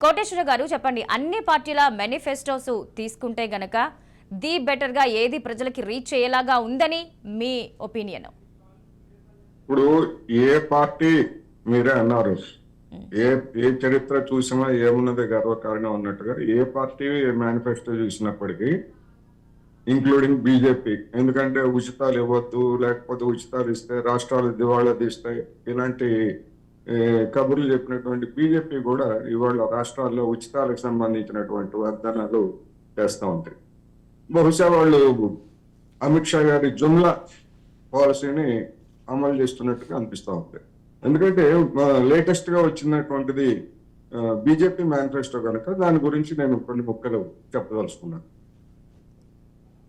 కోటేశ్వర గారు చెప్పండి, అన్ని పార్టీల మేనిఫెస్టోస్ తీసుకుంటే గనక ది బెటర్ గా ఏది ప్రజలకి రీచ్ అయ్యేలాగా ఉందని మీ ఒపీనియన్? ఇప్పుడు ఏ పార్టీ మీరే అన్నారు, ఏ ఏ చరిత్ర చూసినా ఏమున్నది గర్వకారణం అన్నట్టుగా ఏ పార్టీ మేనిఫెస్టో చూసినప్పటికీ ఇంక్లూడింగ్ బీజేపీ, ఎందుకంటే ఉచితాలు ఇవ్వద్దు, లేకపోతే ఉచితాలు ఇస్తే రాష్ట్రాలు దివాళా తీస్తాయి, ఇలాంటి కబుర్లు చెప్పినటువంటి బీజేపీ కూడా ఇవాళ రాష్ట్రాల్లో ఉచితాలకు సంబంధించినటువంటి వాగ్దానాలు చేస్తూ ఉంటాయి. బహుశా వాళ్ళు అమిత్ షా గారి జుమ్లా పాలసీని అమలు చేస్తున్నట్టుగా అనిపిస్తూ ఉంది. ఎందుకంటే లేటెస్ట్ గా వచ్చినటువంటిది బీజేపీ మేనిఫెస్టో కనుక దాని గురించి నేను కొన్ని ముక్కలు చెప్పదలుచుకున్నాను.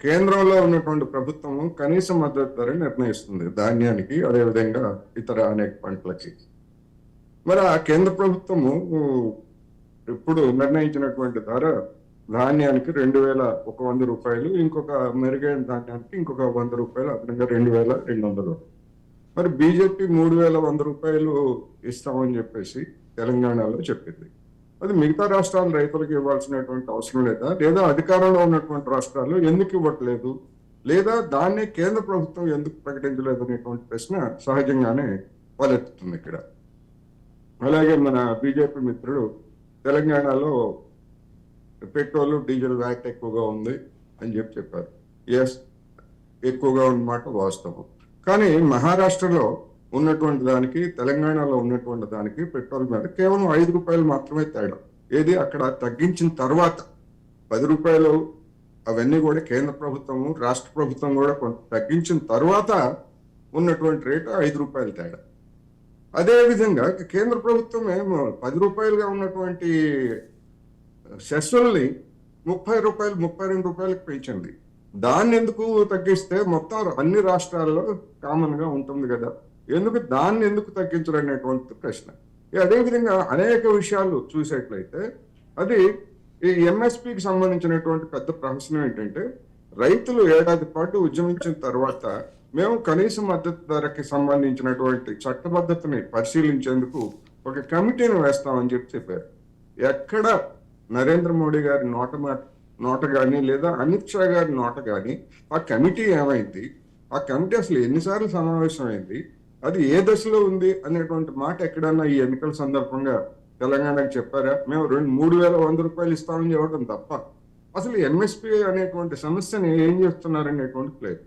కేంద్రంలో ఉన్నటువంటి ప్రభుత్వము కనీస మద్దతు ధర నిర్ణయిస్తుంది ధాన్యానికి, అదేవిధంగా ఇతర అనేక పంటలకి. మరి ఆ కేంద్ర ప్రభుత్వము ఇప్పుడు నిర్ణయించినటువంటి ధర ధాన్యానికి 2100 రూపాయలు, ఇంకొక మెరుగైన ధాన్యానికి ఇంకొక 100 రూపాయలు, అదనంగా 2200. మరి బీజేపీ 3100 రూపాయలు ఇస్తామని చెప్పేసి తెలంగాణలో చెప్పింది. అది మిగతా రాష్ట్రాల రైతులకు ఇవ్వాల్సినటువంటి అవసరం లేదా, లేదా అధికారంలో ఉన్నటువంటి రాష్ట్రాల్లో ఎందుకు ఇవ్వట్లేదు, లేదా దాన్ని కేంద్ర ప్రభుత్వం ఎందుకు ప్రకటించలేదు అనేటువంటి ప్రశ్న సహజంగానే తలెత్తుతుంది ఇక్కడ. అలాగే మన బీజేపీ మిత్రుడు తెలంగాణలో పెట్రోల్ డీజిల్ వ్యాట్ ఎక్కువగా ఉంది అని చెప్పారు. ఎస్, ఎక్కువగా ఉన్నమాట వాస్తవం. కానీ మహారాష్ట్రలో ఉన్నటువంటి దానికి, తెలంగాణలో ఉన్నటువంటి దానికి పెట్రోల్ మీద కేవలం 5 రూపాయలు మాత్రమే తేడా. ఏది అక్కడ తగ్గించిన తర్వాత 10 రూపాయలు అవన్నీ కూడా కేంద్ర ప్రభుత్వము, రాష్ట్ర ప్రభుత్వం కూడా కొంత తగ్గించిన తర్వాత ఉన్నటువంటి రేటు 5 రూపాయలు తేడా. అదేవిధంగా కేంద్ర ప్రభుత్వం ఏమో 10 రూపాయలుగా ఉన్నటువంటి సెస్సుల్ని 30 రూపాయలు, 32 రూపాయలకు పెంచింది. దాన్ని ఎందుకు తగ్గిస్తే మొత్తం అన్ని రాష్ట్రాల్లో కామన్ గా ఉంటుంది కదా, ఎందుకు దాన్ని ఎందుకు తగ్గించడం అనేటువంటి ప్రశ్న. అదేవిధంగా అనేక విషయాలు చూసేట్లయితే అది ఈ ఎంఎస్పికి సంబంధించినటువంటి పెద్ద ప్రశ్న ఏంటంటే, రైతులు ఏడాది పాటు ఉద్యమించిన తర్వాత మేము కనీస మద్దతు ధరకి సంబంధించినటువంటి చట్టబద్ధతని పరిశీలించేందుకు ఒక కమిటీని వేస్తామని చెప్పారు. ఎక్కడ నరేంద్ర మోడీ గారి నోట కానీ, లేదా అమిత్ షా గారి నోట కానీ ఆ కమిటీ ఏమైంది, ఆ కమిటీ అసలు ఎన్నిసార్లు సమావేశం అయింది, అది ఏ దశలో ఉంది అనేటువంటి మాట ఎక్కడన్నా ఈ ఎన్నికల సందర్భంగా తెలంగాణకు చెప్పారా? మేము 3100 రూపాయలు ఇస్తామని చెప్పడం తప్ప అసలు ఎంఎస్పీ అనేటువంటి సమస్యని ఏం చేస్తున్నారనేటువంటి లేదు.